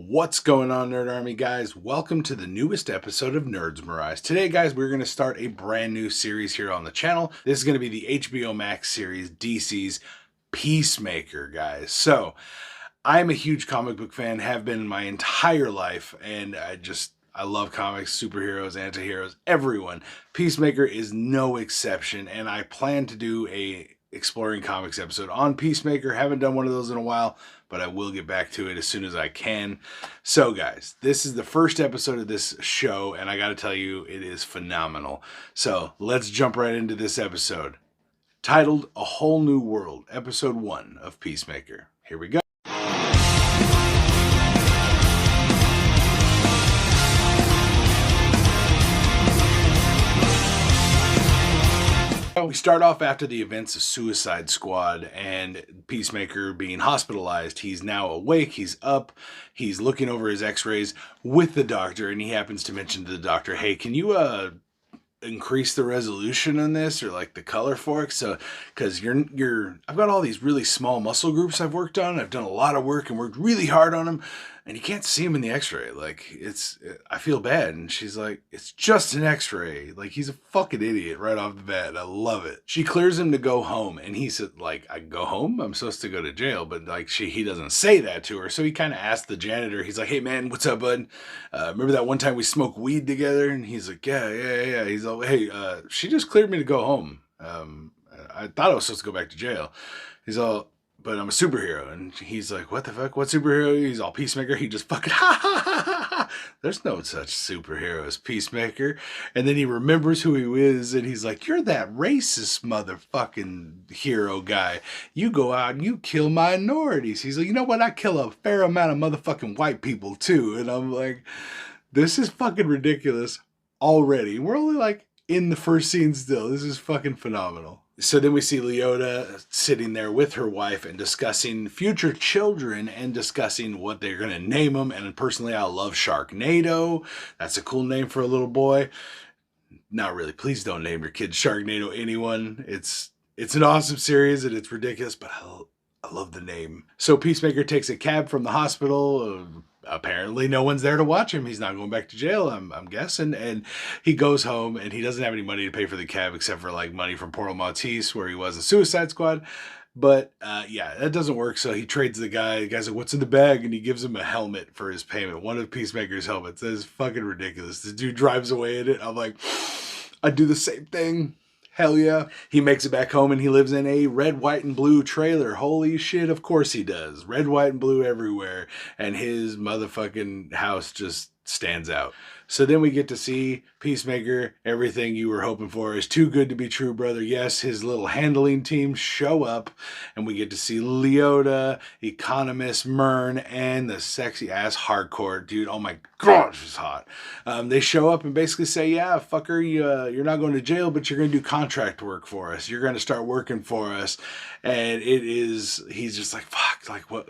What's going on, Nerd Army guys? Welcome to the newest episode of Nerds Mirais. Today, guys, we're going to start a brand new series here on the channel. This is going to be the HBO Max series, DC's Peacemaker, guys. So, I'm a huge comic book fan, have been my entire life, and I love comics, superheroes, antiheroes, everyone. Peacemaker is no exception, and I plan to do a exploring comics episode on Peacemaker. Haven't done one of those in a while, but I will get back to it as soon as I can. So guys, this is the first episode of this show, and I gotta tell you, it is phenomenal. So let's jump right into this episode. Titled A Whole New World, Episode 1 of Peacemaker. Here we go. We start off after the events of Suicide Squad and Peacemaker being hospitalized. He's now awake, he's up, he's looking over his x-rays with the doctor, and he happens to mention to the doctor, hey, can you increase the resolution on this, or like the color for it? So, because I've got all these really small muscle groups I've worked on. I've done a lot of work and worked really hard on them, and you can't see them in the x-ray. Like, I feel bad. And she's like, it's just an x-ray. Like, he's a fucking idiot right off the bat. I love it. She clears him to go home, and he said, like, I go home? I'm supposed to go to jail. But like, he doesn't say that to her. So he kind of asked the janitor, he's like, hey man, what's up, bud? Remember that one time we smoked weed together? And he's like, yeah. He's like, hey, she just cleared me to go home. I thought I was supposed to go back to jail. He's all, but I'm a superhero. And he's like, what the fuck? What superhero? He's all Peacemaker. He just fucking, ha. There's no such superhero as Peacemaker. And then he remembers who he is, and he's like, you're that racist motherfucking hero guy. You go out and you kill minorities. He's like, you know what? I kill a fair amount of motherfucking white people too. And I'm like, this is fucking ridiculous already. We're only like in the first scene still. This is fucking phenomenal. So then we see Leota sitting there with her wife and discussing future children and discussing what they're going to name them. And personally, I love Sharknado. That's a cool name for a little boy. Not really. Please don't name your kid Sharknado anyone. It's an awesome series and it's ridiculous, but I love the name. So Peacemaker takes a cab from the hospital. Apparently no one's there to watch him. He's not going back to jail, I'm guessing. And he goes home and he doesn't have any money to pay for the cab except for like money from Portal Maltese where he was in Suicide Squad. But yeah, that doesn't work. So he trades the guy. The guy's like, what's in the bag? And he gives him a helmet for his payment. One of Peacemaker's helmets. That is fucking ridiculous. The dude drives away in it. I'm like, I'd do the same thing. Hell yeah. He makes it back home and he lives in a red, white, and blue trailer. Holy shit, of course he does. Red, white, and blue everywhere. And his motherfucking house just stands out. So then we get to see Peacemaker. Everything you were hoping for is too good to be true, brother. Yes, his little handling team show up, and we get to see Leota, Economist, Myrn, and the sexy ass hardcore dude. Oh my god, she's hot. They show up and basically say, yeah, fucker, you're not going to jail, but you're going to do contract work for us. You're going to start working for us. And he's just like, fuck, like what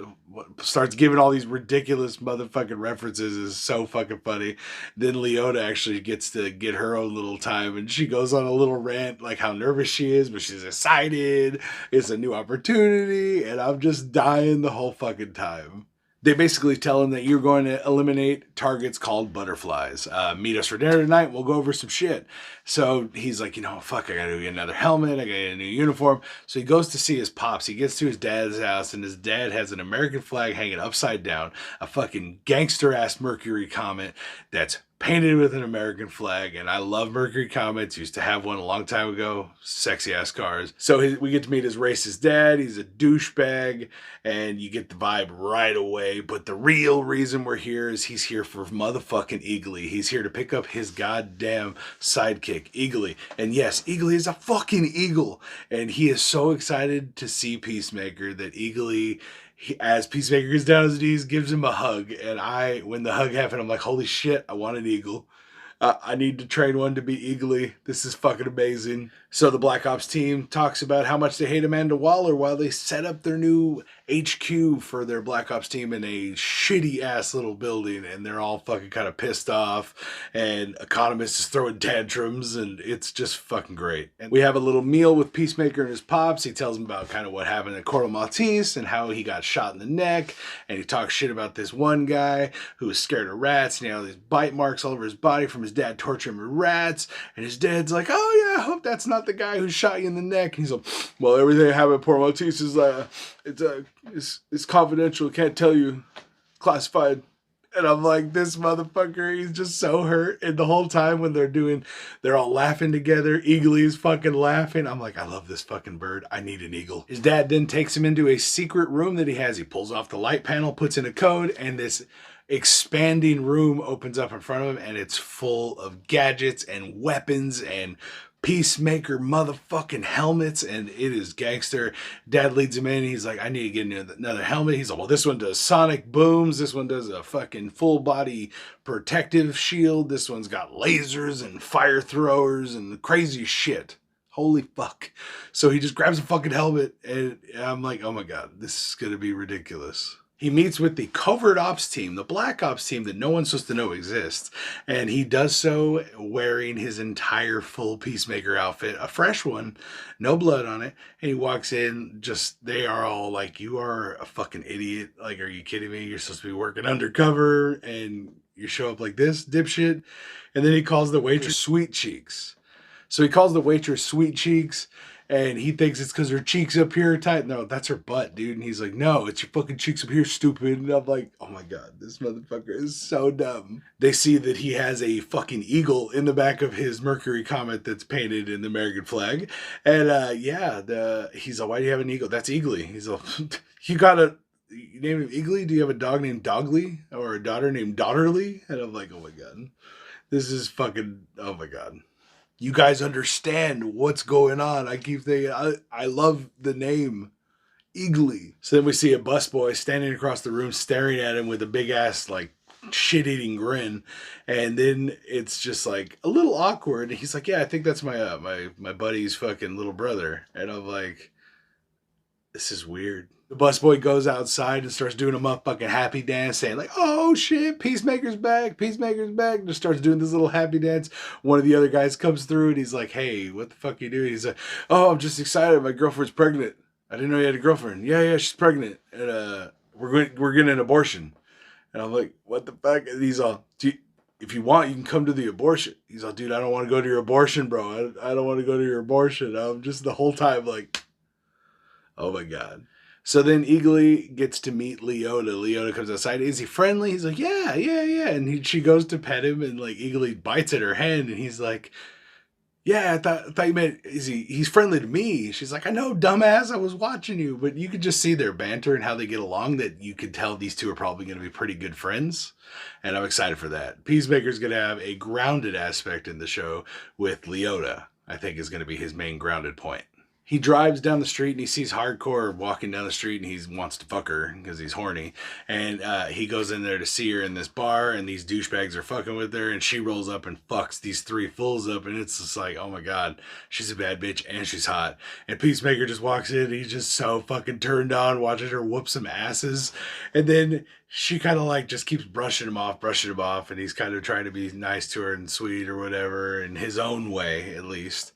starts giving all these ridiculous motherfucking references. Is so fucking funny. Then Leota actually gets to get her own little time, and she goes on a little rant like how nervous she is, but she's excited. It's a new opportunity, and I'm just dying the whole fucking time. They basically tell him that you're going to eliminate targets called butterflies. Meet us for dinner tonight. We'll go over some shit. So he's like, fuck, I gotta get another helmet. I gotta get a new uniform. So he goes to see his pops. He gets to his dad's house, and his dad has an American flag hanging upside down, a fucking gangster-ass Mercury comet that's painted with an American flag. And I love Mercury comets. Used to have one a long time ago. Sexy ass cars. So we get to meet his racist dad. He's a douchebag, and you get the vibe right away. But the real reason we're here is he's here for motherfucking Eagly. He's here to pick up his goddamn sidekick, Eagly. And yes, Eagly is a fucking eagle. And he is so excited to see Peacemaker that Eagly, as Peacemaker gets down on his knees, gives him a hug. And when the hug happened, I'm like, holy shit, I want an eagle. I need to train one to be eagly. This is fucking amazing. So the Black Ops team talks about how much they hate Amanda Waller while they set up their new HQ for their Black Ops team in a shitty ass little building, and they're all fucking kind of pissed off, and Economist is throwing tantrums, and it's just fucking great. And we have a little meal with Peacemaker and his pops. He tells them about kind of what happened at Corto Maltese and how he got shot in the neck, and he talks shit about this one guy who was scared of rats, and he had all these bite marks all over his body from his dad torturing him with rats, and his dad's like, oh yeah, I hope that's not the guy who shot you in the neck. And he's like, well, everything that happened at Corto Maltese is it's confidential, can't tell you, classified. And I'm like, this motherfucker, he's just so hurt. And the whole time when they're all laughing together, Eagly's fucking laughing. I'm like, I love this fucking bird. I need an eagle. His dad then takes him into a secret room that he has. He pulls off the light panel, puts in a code, and this expanding room opens up in front of him, and it's full of gadgets and weapons and Peacemaker motherfucking helmets, and it is gangster. Dad leads him in. He's like, I need to get another helmet. He's like, well, this one does sonic booms. This one does a fucking full body protective shield. This one's got lasers and fire throwers and crazy shit. Holy fuck. So he just grabs a fucking helmet, and I'm like, oh my God, this is going to be ridiculous. He meets with the covert ops team, the Black Ops team that no one's supposed to know exists. And he does so wearing his entire full Peacemaker outfit, a fresh one, no blood on it. And he walks in, they are all like, you are a fucking idiot. Like, are you kidding me? You're supposed to be working undercover and you show up like this, dipshit. And then he calls the waitress Sweet Cheeks. So he calls the waitress Sweet Cheeks. And he thinks it's because her cheeks up here are tight. No, that's her butt, dude. And he's like, no, it's your fucking cheeks up here, stupid. And I'm like, oh my God, this motherfucker is so dumb. They see that he has a fucking eagle in the back of his Mercury Comet that's painted in the American flag. And he's like, why do you have an eagle? That's Eagly. He's like, you name him Eagly? Do you have a dog named Dogly? Or a daughter named Daughterly? And I'm like, oh my God, this is fucking, oh my God. You guys understand what's going on. I keep thinking, I love the name Eagly. So then we see a busboy standing across the room staring at him with a big ass, like, shit-eating grin. And then it's just, like, a little awkward. He's like, yeah, I think that's my buddy's fucking little brother. And I'm like, this is weird. The busboy goes outside and starts doing a motherfucking happy dance, saying like, oh shit, Peacemaker's back, Peacemaker's back. Just starts doing this little happy dance. One of the other guys comes through and he's like, hey, what the fuck are you doing? He's like, oh, I'm just excited. My girlfriend's pregnant. I didn't know you had a girlfriend. Yeah, she's pregnant. And we're getting an abortion. And I'm like, what the fuck? And he's all, if you want, you can come to the abortion. He's all, dude, I don't want to go to your abortion, bro. I don't want to go to your abortion. I'm just the whole time like, oh my God. So then Eagly gets to meet Leota. Leota comes outside. Is he friendly? He's like, yeah. And she goes to pet him, and like Eagly bites at her hand, and he's like, yeah, I thought you meant, he's friendly to me. She's like, I know, dumbass, I was watching you. But you could just see their banter and how they get along, that you could tell these two are probably going to be pretty good friends. And I'm excited for that. Peacemaker's going to have a grounded aspect in the show with Leota. I think is going to be his main grounded point. He drives down the street and he sees Hardcore walking down the street and he wants to fuck her because he's horny. And he goes in there to see her in this bar, and these douchebags are fucking with her, and she rolls up and fucks these three fools up, and it's just like, oh my God, she's a bad bitch and she's hot. And Peacemaker just walks in and he's just so fucking turned on watching her whoop some asses. And then she kind of like just keeps brushing him off, and he's kind of trying to be nice to her and sweet or whatever, in his own way at least.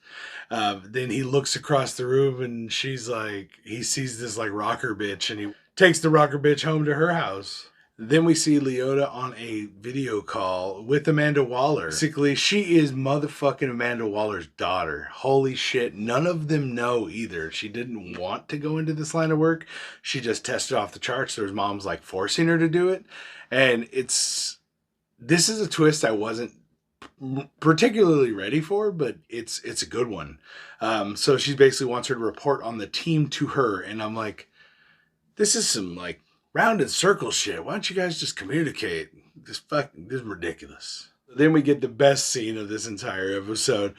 Then he looks across the room and she's like, he sees this like rocker bitch, and he takes the rocker bitch home to her house. Then we see Leota on a video call with Amanda Waller. Basically, she is motherfucking Amanda Waller's daughter. Holy shit. None of them know either. She didn't want to go into this line of work. She just tested off the charts. So her mom's like forcing her to do it. And this is a twist I wasn't particularly ready for, but it's a good one. So she basically wants her to report on the team to her, and I'm like, this is some like rounded circle shit. Why don't you guys just communicate? This is ridiculous. Then we get the best scene of this entire episode.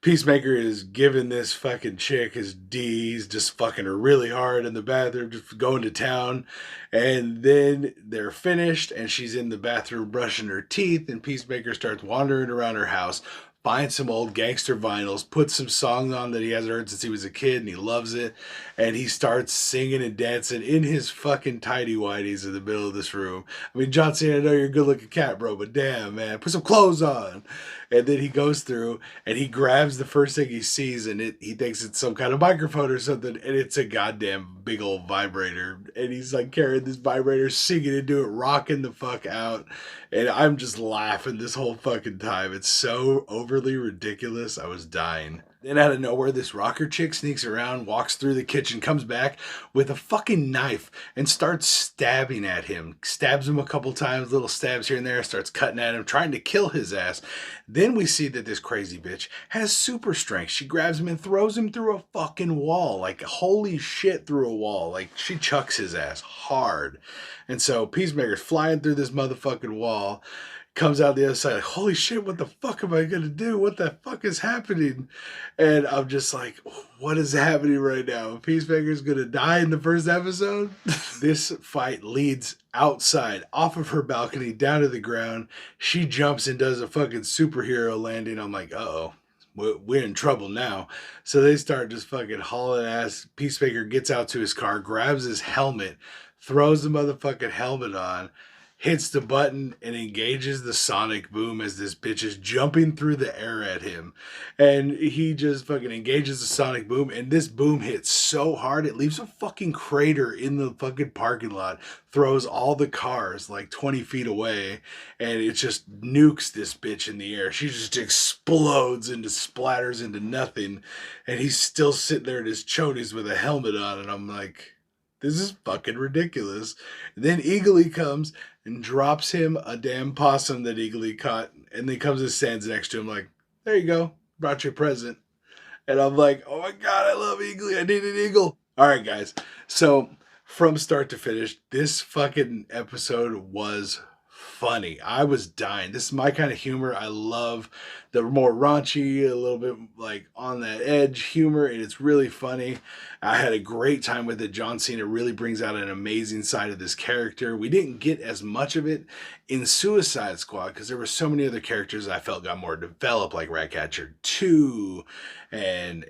Peacemaker is giving this fucking chick his D. He's just fucking her really hard in the bathroom, just going to town. And then they're finished, and she's in the bathroom brushing her teeth, and Peacemaker starts wandering around her house, finds some old gangster vinyls, puts some songs on that he hasn't heard since he was a kid, and he loves it. And he starts singing and dancing in his fucking tidy whities in the middle of this room. I mean, John Cena, I know you're a good looking cat, bro, but damn, man, put some clothes on. And then he goes through and he grabs the first thing he sees, and he thinks it's some kind of microphone or something, and it's a goddamn big old vibrator. And he's like carrying this vibrator, singing into it, rocking the fuck out. And I'm just laughing this whole fucking time. It's so overly ridiculous. I was dying. Then out of nowhere, this rocker chick sneaks around, walks through the kitchen, comes back with a fucking knife and starts stabbing at him. Stabs him a couple times, little stabs here and there, starts cutting at him, trying to kill his ass. Then we see that this crazy bitch has super strength. She grabs him and throws him through a fucking wall. Like, holy shit, through a wall. Like, she chucks his ass hard. And so Peacemaker's flying through this motherfucking wall, comes out the other side like, holy shit, what the fuck am I gonna do? What the fuck is happening? And I'm just like, what is happening right now? Peacemaker's gonna die in the first episode? This fight leads outside, off of her balcony, down to the ground. She jumps and does a fucking superhero landing. I'm like, uh-oh. We're in trouble now. So they start just fucking hauling ass. Peacemaker gets out to his car, grabs his helmet, throws the motherfucking helmet on, hits the button, and engages the sonic boom as this bitch is jumping through the air at him. And he just fucking engages the sonic boom, and this boom hits so hard it leaves a fucking crater in the fucking parking lot, throws all the cars like 20 feet away, and it just nukes this bitch in the air. She just explodes and splatters into nothing, and he's still sitting there in his chonies with a helmet on, and I'm like, this is fucking ridiculous. And then Eagly comes and drops him a damn possum that Eagly caught, and then comes and stands next to him like, there you go, brought you a present. And I'm like, oh my god, I love Eagly, I need an eagle. Alright guys, so from start to finish, this fucking episode was funny. I was dying. This is my kind of humor. I love the more raunchy, a little bit like on that edge humor, and it's really funny. I had a great time with it. John Cena really brings out an amazing side of this character. We didn't get as much of it in Suicide Squad because there were so many other characters I felt got more developed, like Ratcatcher 2, and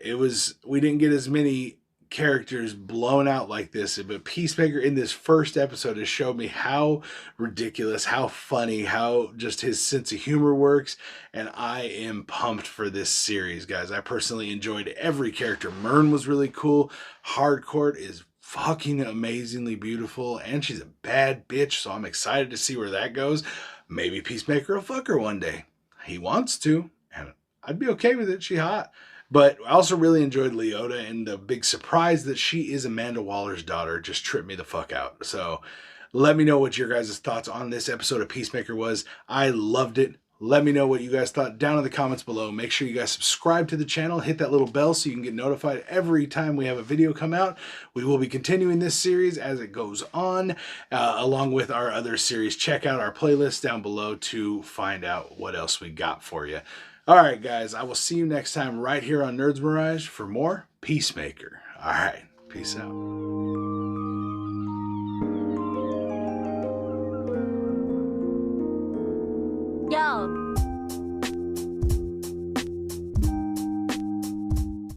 we didn't get as many characters blown out like this. But Peacemaker in this first episode has showed me how ridiculous, how funny, how just his sense of humor works, and I am pumped for this series, guys. I personally enjoyed every character. Myrn was really cool. Hardcourt is fucking amazingly beautiful, and she's a bad bitch, so I'm excited to see where that goes. Maybe Peacemaker will fuck her one day. He wants to, and I'd be okay with it. She hot. But I also really enjoyed Leota, and the big surprise that she is Amanda Waller's daughter just tripped me the fuck out. So let me know what your guys' thoughts on this episode of Peacemaker was. I loved it. Let me know what you guys thought down in the comments below. Make sure you guys subscribe to the channel. Hit that little bell so you can get notified every time we have a video come out. We will be continuing this series as it goes on, along with our other series. Check out our playlist down below to find out what else we got for you. Alright guys, I will see you next time right here on Nerds Mirage for more Peacemaker. Alright, peace out.